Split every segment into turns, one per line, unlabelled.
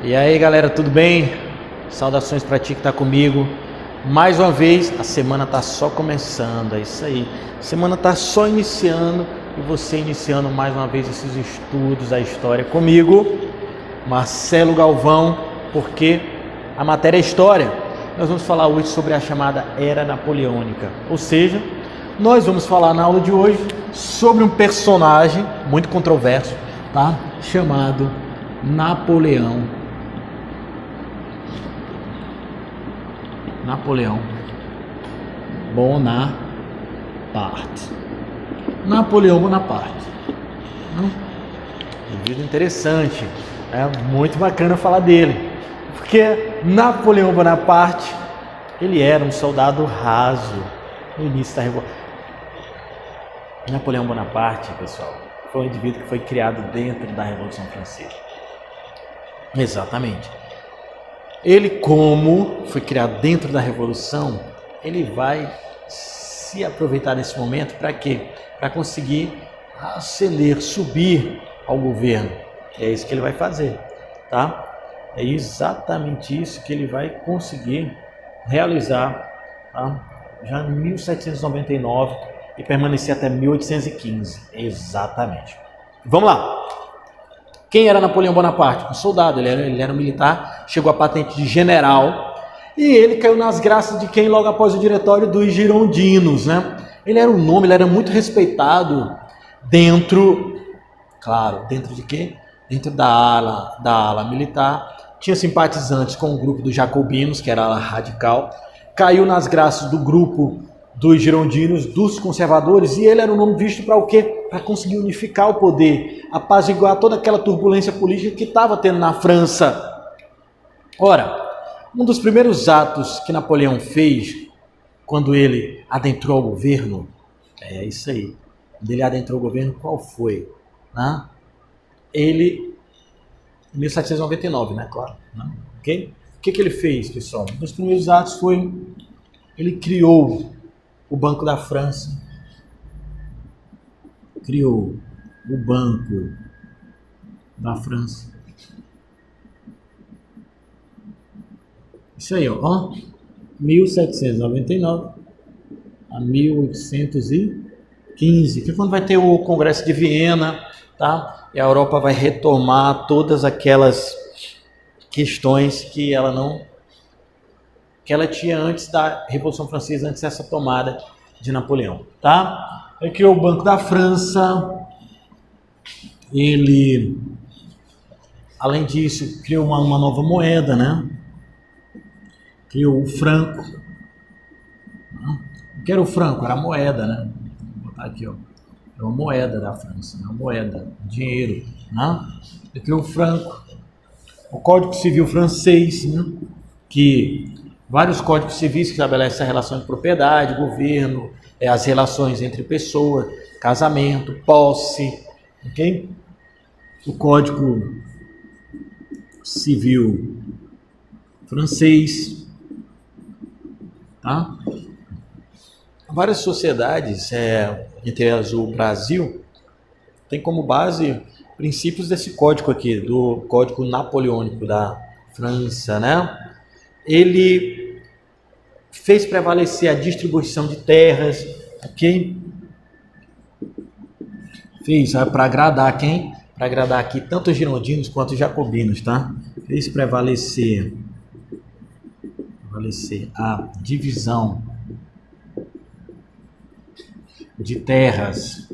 E aí galera, tudo bem? Saudações para ti que tá comigo. Mais uma vez, a semana tá só começando, é isso aí. A semana tá só iniciando e você iniciando mais uma vez esses estudos da história comigo, Marcelo Galvão, porque a matéria é história. Nós vamos falar hoje sobre a chamada Era Napoleônica, ou seja, nós vamos falar na aula de hoje sobre um personagem muito controverso, tá? Chamado Napoleão Bonaparte. Napoleão Bonaparte. Um vídeo interessante, é muito bacana falar dele, porque Napoleão Bonaparte, ele era um soldado raso no início da Revolução. Napoleão Bonaparte, pessoal, foi um indivíduo que foi criado dentro da Revolução Francesa. Exatamente. Ele, como foi criado dentro da Revolução, ele vai se aproveitar desse momento para quê? Para conseguir ascender, subir ao governo. É isso que ele vai fazer, tá? É exatamente isso que ele vai conseguir realizar, tá? Já em 1799 e permanecer até 1815. Exatamente. Vamos lá. Quem era Napoleão Bonaparte? Um soldado, ele era um militar, chegou à patente de general e ele caiu nas graças de quem logo após o diretório dos girondinos, né? Ele era um nome, ele era muito respeitado dentro, claro, dentro de quê? Dentro da ala militar. Tinha simpatizantes com o grupo dos jacobinos, que era a ala radical. Caiu nas graças do grupo dos girondinos, dos conservadores, e ele era um nome visto para o quê? Para conseguir unificar o poder, apaziguar toda aquela turbulência política que estava tendo na França. Ora, um dos primeiros atos que Napoleão fez quando ele adentrou o governo, é isso aí, quando ele adentrou o governo, qual foi? Ele, em 1799, né, claro, ok? O que ele fez, pessoal? Um dos primeiros atos foi, ele criou o Banco da França, criou o Banco da França. Isso aí, ó, 1799 a 1815, que é quando vai ter o Congresso de Viena, tá? E a Europa vai retomar todas aquelas questões que ela tinha antes da Revolução Francesa, antes dessa tomada de Napoleão, tá? Ele criou o Banco da França, ele, além disso, criou uma nova moeda, né? Criou o franco. O que era o franco? Era a moeda, né? Vou botar aqui, ó. Era uma moeda da França, uma moeda, dinheiro, né? Ele criou o franco. O Código Civil francês, né? Que vários códigos civis que estabelecem a relação de propriedade, governo, as relações entre pessoas, casamento, posse, ok? O Código Civil francês, tá? Várias sociedades, entre elas o Brasil, tem como base princípios desse código aqui, do Código Napoleônico da França, né? Ele fez prevalecer a distribuição de terras, ok? Fez para agradar quem? Para agradar aqui tanto os girondinos quanto os jacobinos, tá? Fez prevalecer a divisão de terras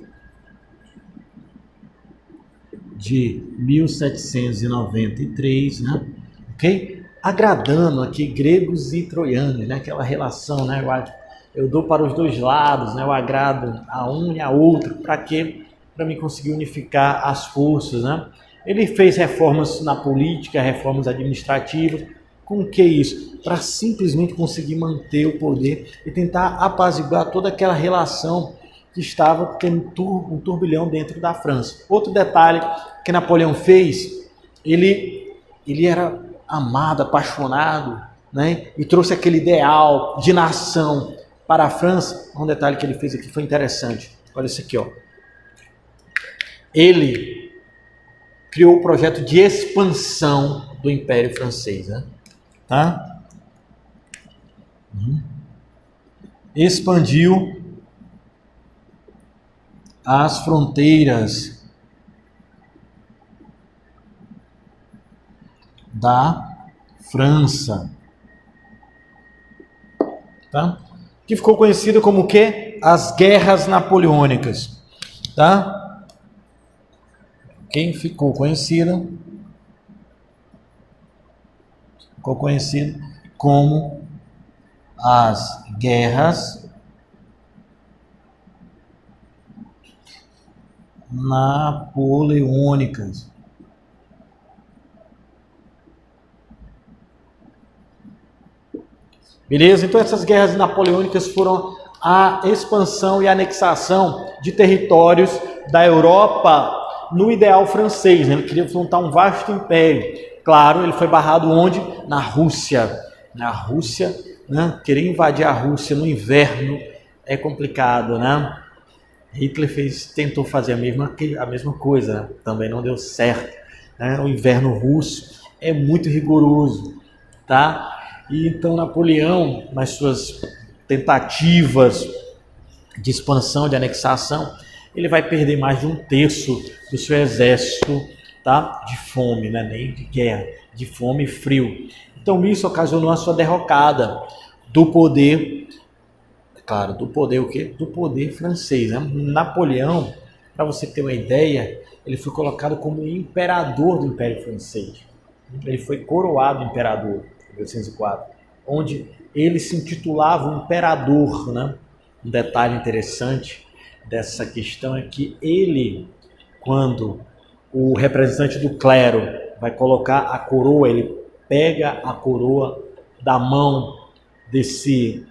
de 1793, né? Ok? Agradando aqui gregos e troianos, né? Aquela relação, né? Eu dou para os dois lados, né? Eu agrado a um e a outro, para quê? Para me conseguir unificar as forças, né? Ele fez reformas na política, reformas administrativas. Com o que isso? Para simplesmente conseguir manter o poder e tentar apaziguar toda aquela relação que estava tendo um turbilhão dentro da França. Outro detalhe que Napoleão fez, ele era amado, apaixonado, né? E trouxe aquele ideal de nação para a França. Um detalhe que ele fez aqui foi interessante. Olha isso aqui, ó. Ele criou o projeto de expansão do Império Francês, né? Tá? Expandiu as fronteiras da França, tá? Que ficou conhecido como o quê? As Guerras Napoleônicas, tá? Quem ficou conhecido como as Guerras Napoleônicas. Beleza? Então essas guerras napoleônicas foram a expansão e anexação de territórios da Europa no ideal francês, né? Ele queria montar um vasto império. Claro, ele foi barrado onde? Na Rússia. Na Rússia, né? Querer invadir a Rússia no inverno é complicado, né? Hitler tentou fazer a mesma coisa, né? Também não deu certo, né? O inverno russo é muito rigoroso, tá? E então Napoleão, nas suas tentativas de expansão, de anexação, ele vai perder mais de 1/3 do seu exército, tá? De fome, né? Nem de guerra, de fome e frio. Então isso ocasionou a sua derrocada do poder, claro, do poder o quê? Do poder francês, né? Napoleão, para você ter uma ideia, ele foi colocado como imperador do Império Francês. Ele foi coroado imperador em 1804, onde ele se intitulava um imperador, né? Um detalhe interessante dessa questão é que ele, quando o representante do clero vai colocar a coroa, ele pega a coroa da mão desse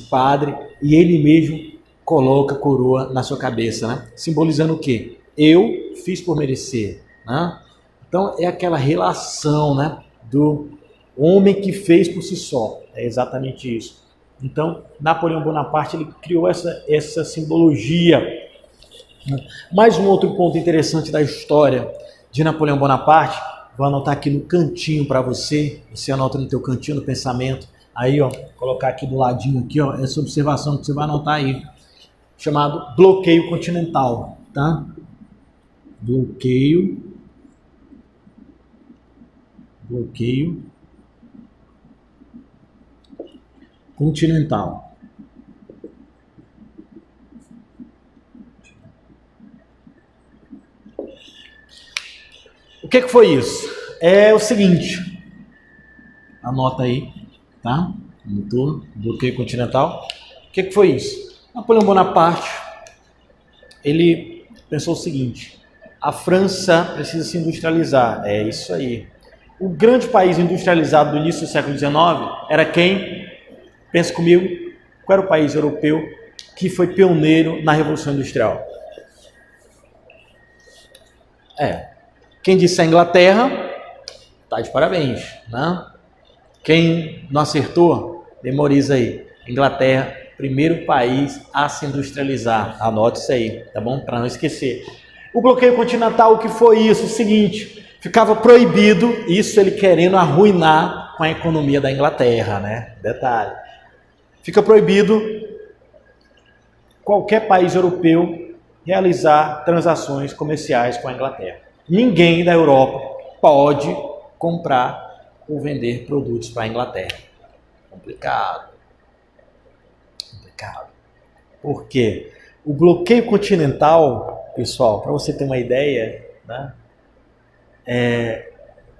padre e ele mesmo coloca a coroa na sua cabeça, né? Simbolizando o quê? Eu fiz por merecer, né? Então é aquela relação, né, do homem que fez por si só, é exatamente isso. Então Napoleão Bonaparte ele criou essa simbologia. Mais um outro ponto interessante da história de Napoleão Bonaparte, vou anotar aqui no cantinho para você anota no teu cantinho do pensamento, aí ó, colocar aqui do ladinho aqui ó, essa observação que você vai anotar aí, chamado bloqueio continental, tá? Bloqueio continental. O que foi isso? É o seguinte, anota aí, tá? Anotou, bloqueio continental. O que foi isso? Napoleão Bonaparte, ele pensou o seguinte, a França precisa se industrializar, é isso aí. O grande país industrializado do início do século XIX era quem? Pensa comigo, qual era o país europeu que foi pioneiro na Revolução Industrial? Quem disse a Inglaterra, tá de parabéns, né? Quem não acertou, memoriza aí. Inglaterra, primeiro país a se industrializar. Anote isso aí, tá bom? Para não esquecer. O bloqueio continental, o que foi isso? O seguinte, ficava proibido, isso ele querendo arruinar com a economia da Inglaterra, né? Detalhe. Fica proibido qualquer país europeu realizar transações comerciais com a Inglaterra. Ninguém da Europa pode comprar ou vender produtos para a Inglaterra. Complicado. Por quê? O bloqueio continental, pessoal, para você ter uma ideia, né,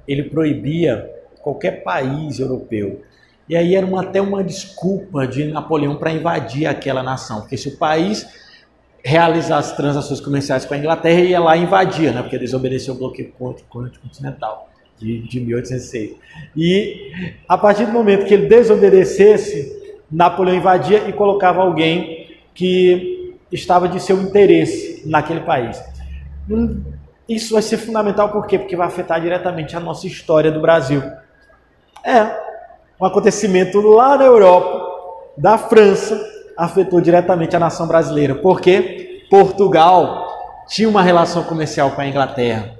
ele proibia qualquer país europeu. E aí era até uma desculpa de Napoleão para invadir aquela nação, porque se o país realizasse transações comerciais com a Inglaterra, ia lá e invadia, né, porque desobedeceu o bloqueio continental de 1806. E a partir do momento que ele desobedecesse, Napoleão invadia e colocava alguém que estava de seu interesse naquele país. Isso vai ser fundamental, por quê? Porque vai afetar diretamente a nossa história do Brasil. Um acontecimento lá na Europa, da França, afetou diretamente a nação brasileira. Porque Portugal tinha uma relação comercial com a Inglaterra.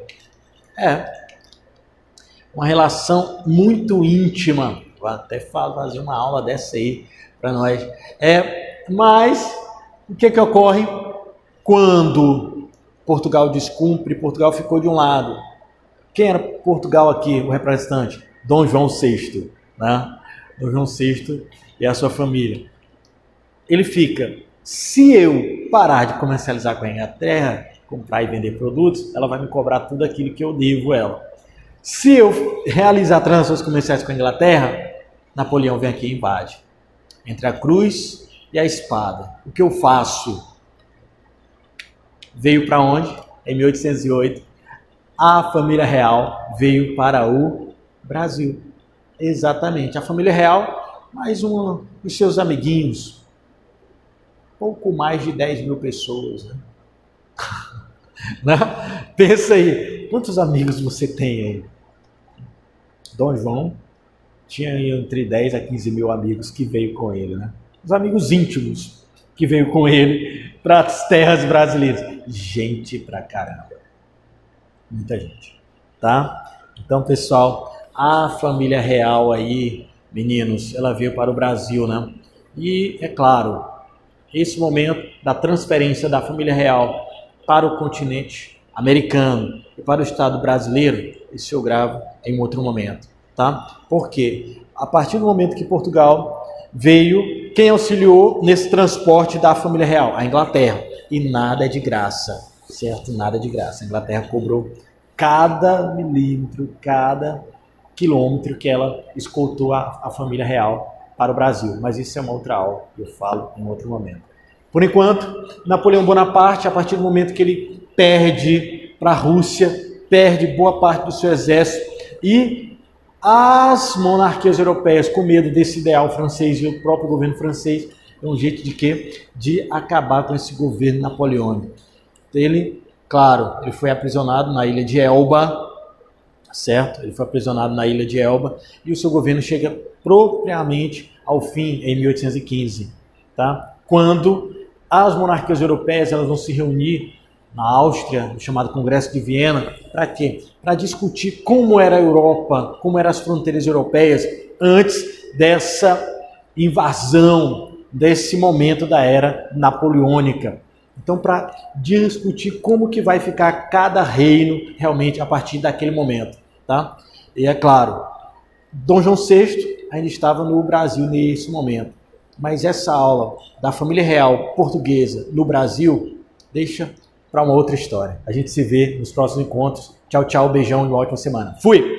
uma relação muito íntima. Vou até fazer uma aula dessa aí para nós. Mas o que ocorre quando Portugal descumpre? Portugal ficou de um lado. Quem era Portugal aqui, o representante? Dom João VI, né? Dom João VI e a sua família. Ele fica, se eu parar de comercializar com a Inglaterra, comprar e vender produtos, ela vai me cobrar tudo aquilo que eu devo ela. Se eu realizar transações comerciais com a Inglaterra, Napoleão vem aqui e invade. Entre a cruz e a espada. O que eu faço? Veio para onde? Em 1808, a família real veio para o Brasil. Exatamente. A família real, mais os seus amiguinhos. Pouco mais de 10 mil pessoas. Né? Né? Pensa aí, quantos amigos você tem aí? Dom João tinha entre 10 a 15 mil amigos que veio com ele, né? Os amigos íntimos que veio com ele para as terras brasileiras. Gente pra caramba. Muita gente, tá? Então, pessoal, a família real aí, meninos, ela veio para o Brasil, né? E, é claro, esse momento da transferência da família real para o continente americano e para o estado brasileiro, isso eu gravo em outro momento, tá? Porque a partir do momento que Portugal veio, quem auxiliou nesse transporte da família real? A Inglaterra. E nada é de graça, certo? Nada é de graça. A Inglaterra cobrou cada milímetro, cada quilômetro que ela escoltou a família real para o Brasil. Mas isso é uma outra aula, eu falo em outro momento. Por enquanto, Napoleão Bonaparte, a partir do momento que ele perde para a Rússia, perde boa parte do seu exército e as monarquias europeias, com medo desse ideal francês e o próprio governo francês, é um jeito de quê? De acabar com esse governo napoleônico. Ele, claro, ele foi aprisionado na ilha de Elba, certo? Ele foi aprisionado na ilha de Elba e o seu governo chega propriamente ao fim em 1815, tá? Quando as monarquias europeias elas vão se reunir na Áustria, no chamado Congresso de Viena, para quê? Para discutir como era a Europa, como eram as fronteiras europeias antes dessa invasão, desse momento da era napoleônica. Então, para discutir como que vai ficar cada reino realmente a partir daquele momento, tá? E é claro, Dom João VI ainda estava no Brasil nesse momento, mas essa aula da família real portuguesa no Brasil deixa para uma outra história. A gente se vê nos próximos encontros. Tchau, tchau, beijão e uma ótima semana. Fui!